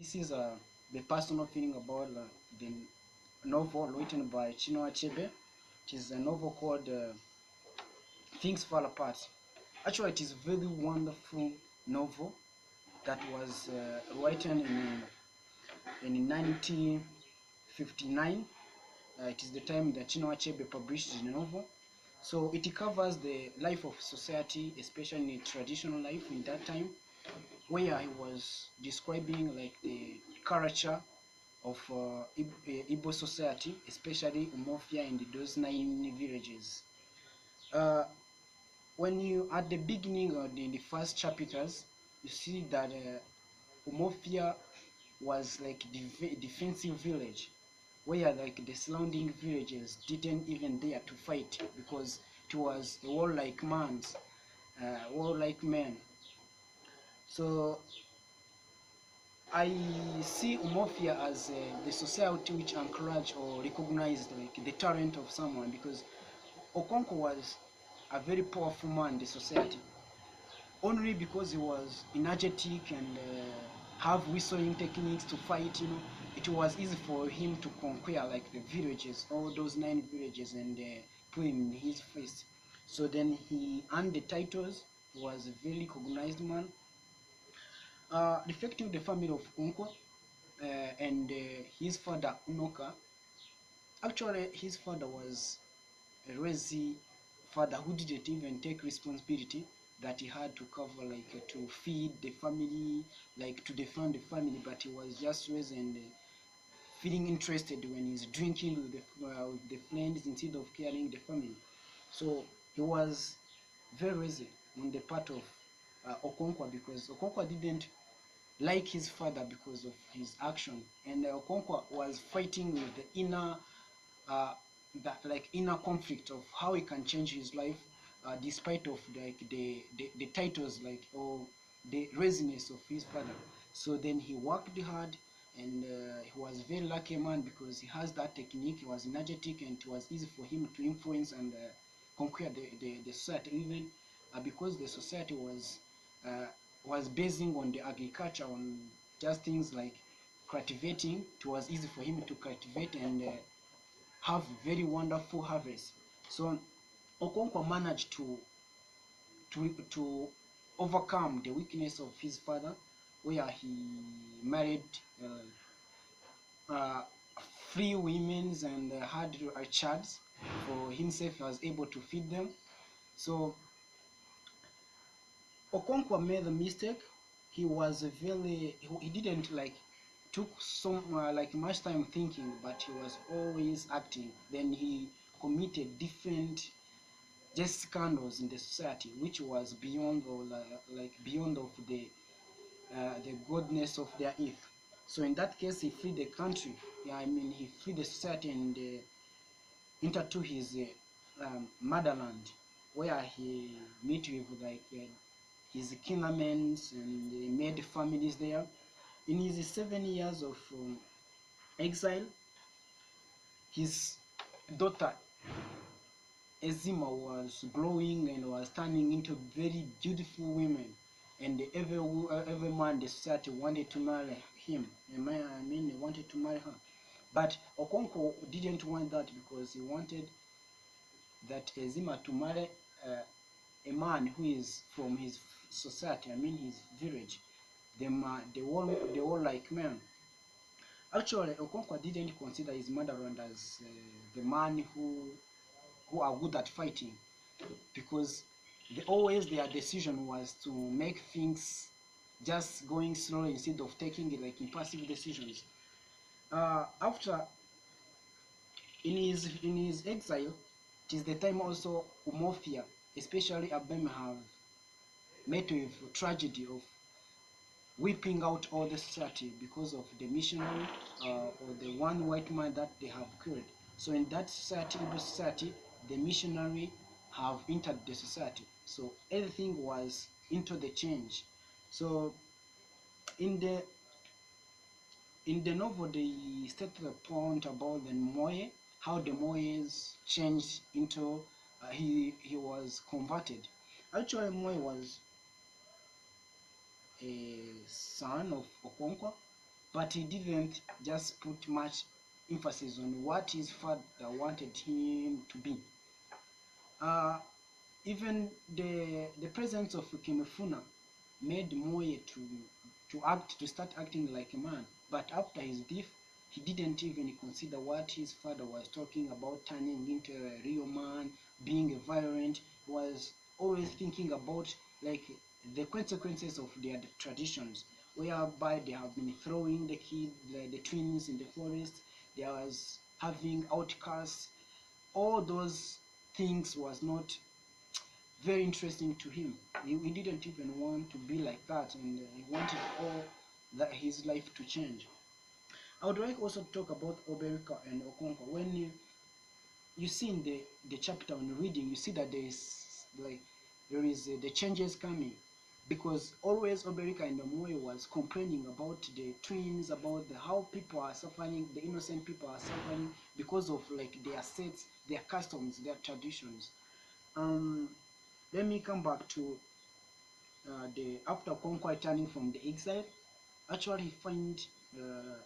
This is the personal feeling about the novel written by Chinua Achebe. It is a novel called Things Fall Apart. Actually, it is a very wonderful novel that was written in 1959. It is the time that Chinua Achebe published the novel. So it covers the life of society, especially traditional life in that time, where he was describing like the culture of Igbo society, especially Umofia and those 9 villages. Uh, when you at the beginning or in the first chapters, you see that Umofia was like defensive village, where like the surrounding villages didn't even dare to fight because it was a warlike man. So I see Umofia as the society which encouraged or recognized like the talent of someone, because Okonkwo was a very powerful man in the society only because he was energetic and have whistling techniques to fight. It was easy for him to conquer like the villages, all those 9 villages, and put him in his face. So then he earned the titles. He was a very recognized man, reflecting the family of Unko and his father Unoka. Actually, his father was a lazy father who didn't even take responsibility that he had to cover, like to feed the family, like to defend the family, but he was just lazy and feeling interested when he's drinking with the friends instead of caring the family. So he was very lazy on the part of Okonkwo, because Okonkwo didn't like his father because of his action, and Okonkwo was fighting with the uh, inner conflict of how he can change his life, despite of like the titles, like, or the laziness of his father. So then he worked hard, and he was very lucky man because he has that technique. He was energetic, and it was easy for him to influence and conquer the society, even because the society uh, was basing on the agriculture, on just things like cultivating. It was easy for him to cultivate and have very wonderful harvest. So Okonkwo managed to overcome the weakness of his father, where he married uh, 3 women and had a child for himself. He was able to feed them. So Okonkwo made a mistake. He was a very he didn't like took some like much time thinking, but he was always acting. Then he committed different just scandals in the society, which was beyond, or like beyond of the godness of their youth. So in that case, he freed the country. Yeah, I mean, he freed the society and entered to his motherland, where he met with like his kindermen, and he made families there. In his 7 years of exile, his daughter Ezima was growing and was turning into very beautiful women, and every man in the society wanted to marry him. I mean, they wanted to marry her, but Okonkwo didn't want that, because he wanted that Ezima to marry uh, a man who is from his society. I mean, his village. They all like men. Actually, Okonkwo didn't consider his motherland as the man who are good at fighting, because always their decision was to make things just going slowly instead of taking it like impulsive decisions. After in his exile, it is the time also Umofia, especially Abem, have met with tragedy of wiping out all the society because of the missionary or the one white man that they have killed. So in that society, Igbo society, the missionary have entered the society. So everything was into the change. So in the in the novel, they stated a point about the Moye, how the Moyes changed into he was converted. Actually, Moye was a son of Okonkwo, but he didn't just put much emphasis on what his father wanted him to be. Uh, Even the presence of Kimefuna made Moye to start acting like a man. But after his death, he didn't even consider what his father was talking about, turning into a real man, being a violent. He was always thinking about like the consequences of their traditions, whereby they have been throwing the twins in the forest. There was having outcasts. All those things was not very interesting to him. He didn't even want to be like that, and he wanted all that his life to change. I would like also to talk about Oberika and Okonkwo. When you see in the chapter on reading, you see that there is the changes coming, because always Oberika and Omoyo was complaining about the twins, about how people are suffering, the innocent people are suffering because of like their sets, their customs, their traditions. Um, Let me come back to the after Conquer returning from the exile. Actually, uh,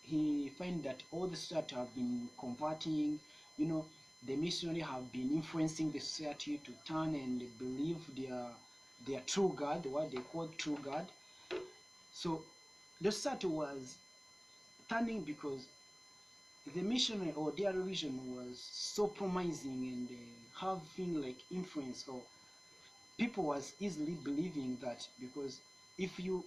he find that all the society have been converting. You know, the missionary have been influencing the society to turn and believe their true God, what they call true God. So the society was turning because the missionary or their religion was so promising and having like influence, or people was easily believing that, because if you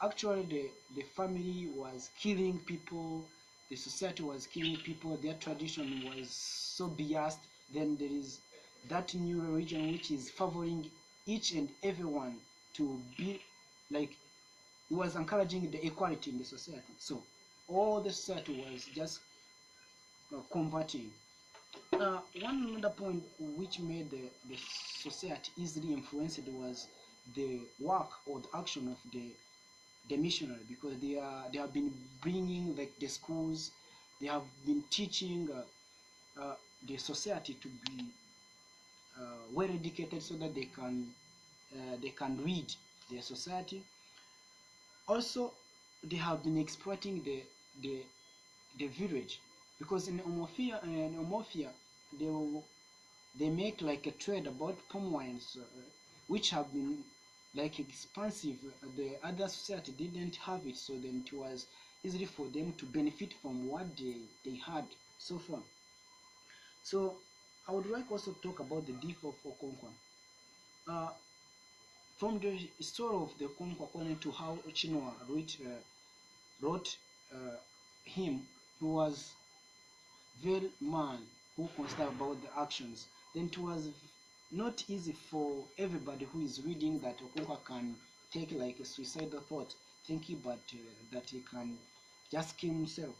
actually the family was killing people, the society was killing people, their tradition was so biased, then there is that new religion which is favoring each and everyone to be like, it was encouraging the equality in the society. So all the society was just converting. One another point which made the society easily influenced was the work or the action of the missionary, because they have been bringing like the schools, they have been teaching the society to be well educated so that they can read their society. Also, they have been exploiting the the village, because in Omofia they they make like a trade about palm wines, which have been like expensive. The other society didn't have it, so then it was easy for them to benefit from what they had so far. So I would like also to talk about the death of Okonkwo. Uh, from the story of the Okonkwo, according to how Chinua wrote him, he was very man who consider about the actions. Then it was not easy for everybody who is reading that Okonkwo can take like a suicidal thought, thinking but that he can just kill himself.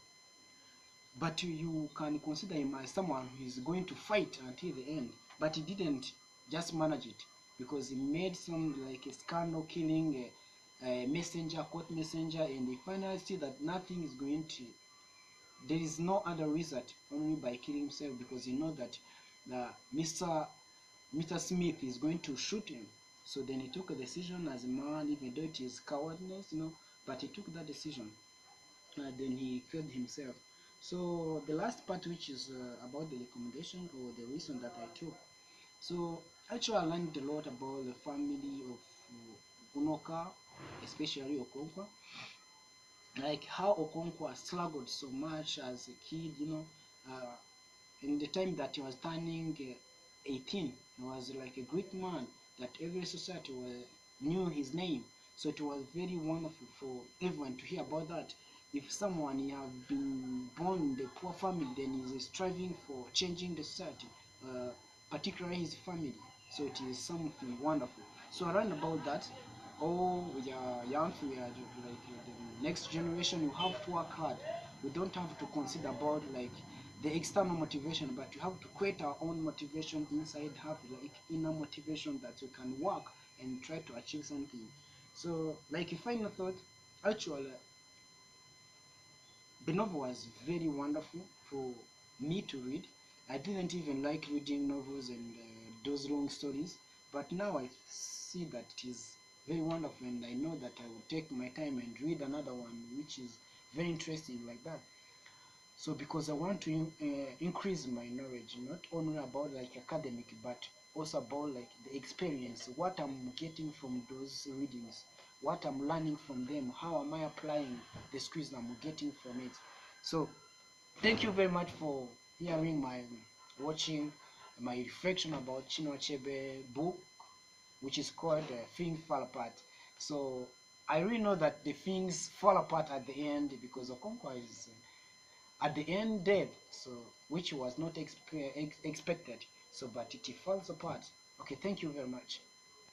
But you can consider him as someone who is going to fight until the end. But he didn't just manage it, because he made some like a scandal, killing a messenger, court messenger, and he finally see that nothing is going to, there is no other result only by killing himself, because he knows that Mr. Smith is going to shoot him. So then he took a decision as a man, even though it is cowardness, but he took that decision. Then he killed himself. So the last part, which is about the recommendation or the reason that I took. So actually, I learned a lot about the family of Unoka, especially Okonkwo, like how Okonkwo struggled so much as a kid, in the time that he was turning 18, he was like a great man that every society knew his name. So it was very wonderful for everyone to hear about that. If someone he have been born in the poor family, then he is striving for changing the society, uh, particularly his family. So it is something wonderful. So I learned about that. Oh, we are young, we are like the next generation. You have to work hard. We don't have to consider about like the external motivation, but you have to create our own motivation inside, have like inner motivation that you can work and try to achieve something. So like a final thought, actually the novel was very wonderful for me to read. I didn't even like reading novels and those long stories, but now I see that it is very wonderful, and I know that I will take my time and read another one which is very interesting like that. So because I want to increase my knowledge, not only about like academic, but also about like the experience, what I'm getting from those readings, what I'm learning from them, how am I applying the skills I'm getting from it. So thank you very much for hearing my watching my reflection about Chinua Achebe book, which is called Things Fall Apart. So I really know that the things fall apart at the end because Okonkwo is at the end dead, so which was not expected. So but it falls apart. Okay, thank you very much.